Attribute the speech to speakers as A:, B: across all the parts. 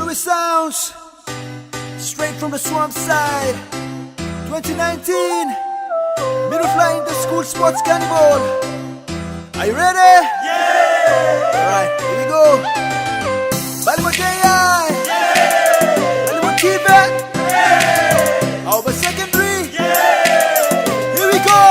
A: Luluwi sounds, straight from the swamp side. 2019, middle flying the school sports carnival. Are you ready?
B: Yeah!
A: Alright, here we go. Balimoteya, Balimotiba, Awapa secondary. Here we go.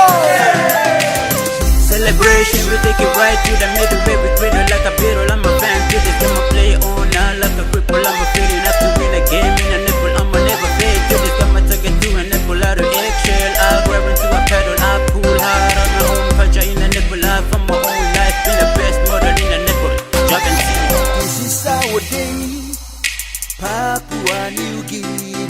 B: Celebration, we take it right to the middle, baby. Griddle like a beetle, I'm a fan. To this game I play on now like a cripple. I'm a feeling up to win a game in a nipple. I'm a never fake. To this game I take it to a nipple out of eggshell. I grab into a pedal, I pull hard on my own culture in a nipple. I from my own life, been the best model in a nipple. Jog and see.
A: This is our day, Papua New Guinea.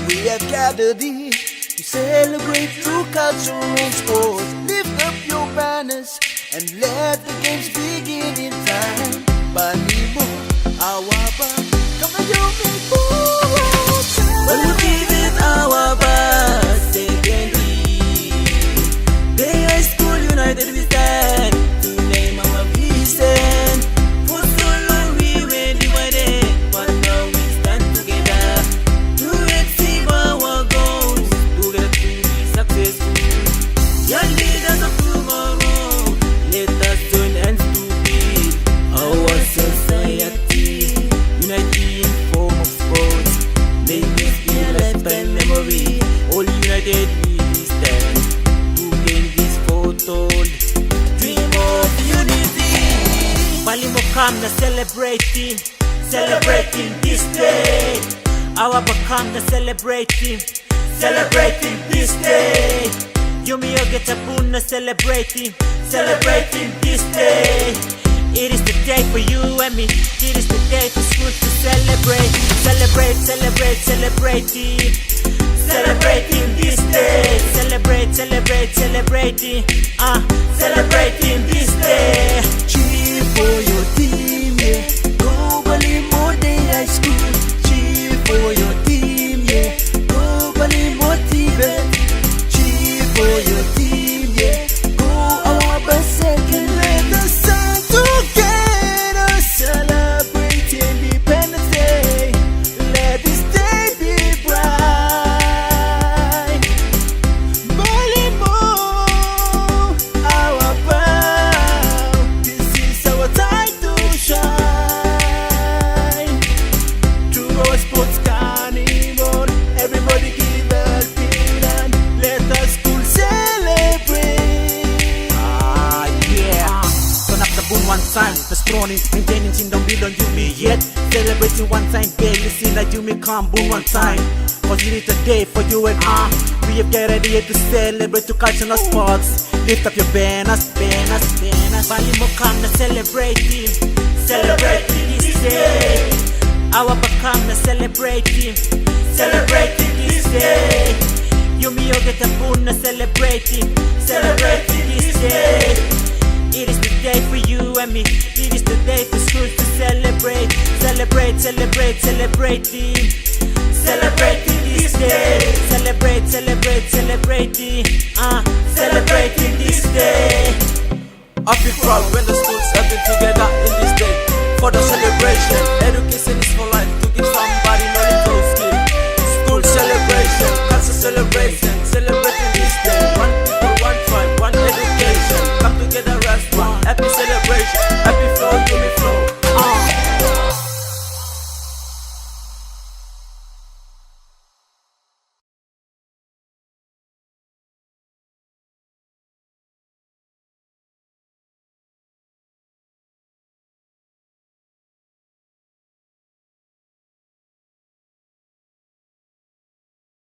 A: We have gathered here to celebrate through culture and sports. Lift up your banners and let the games begin in time. Banimo, Awapa, come on, you make forward.
B: Well, we give it Awapa secondary. They are school united we stand to name our vision. For so long we were divided, but now we stand together to achieve our goals, together to be successful. Young leaders of tomorrow, let us join hands to build our society, united in form of sports. May this be a lifetime memory. All united we stand to gain this photo. Dream of unity. Balimo come na celebrating this day. Awapa come na celebrating this day. Yumi Ogeta Puna celebrating this day. It is the day for you and me. It is the day for school to celebrating this day. Celebrating this day.
A: Cheer for your team, yeah. Go Balimoteya High School. Cheer for your team, yeah. Go Balimotiba. Cheer for your team, yeah. Go Awapa second. Let us stand together, celebrate Independence Day. Let this day be bright. Balimo, Awapa, this is our time to shine. Through our sports carnival, everybody give us hand. Let us school celebrate.
B: Yeah. Turn up the boom one time. The strolling, maintaining chin down below you me yet. Celebrating one time, baby. See that you me come boom one time. Cause it is a day for you and I. We have get ready here to celebrate to culture and sports. Lift up your banners. Balimo come to celebrating this day. Awapa come to celebrating this day. Yumi Ogeta Puna celebrating this day. It is the day for you and me. It is the day for schools to celebrating this day. Celebrating this day.
C: I feel proud when the schools have been together in this day for the celebration. Education is for life.